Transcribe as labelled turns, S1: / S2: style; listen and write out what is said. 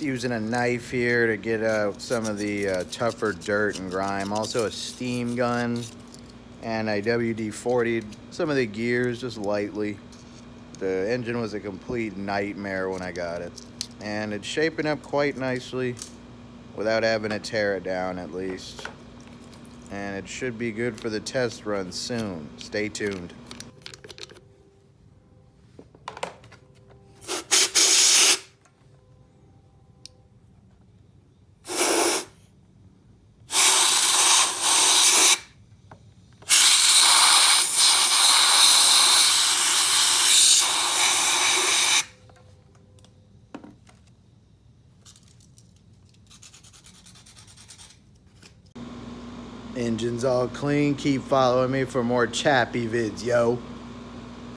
S1: Just using a knife here to get out some of the tougher dirt and grime. Also a steam gun, and I WD-40'd some of the gears just lightly. The engine was a complete nightmare when I got it, and it's shaping up quite nicely without having to tear it down at least. And it should be good for the test run soon. Stay tuned. Engine's all clean. Keep following me for more chappy vids, yo.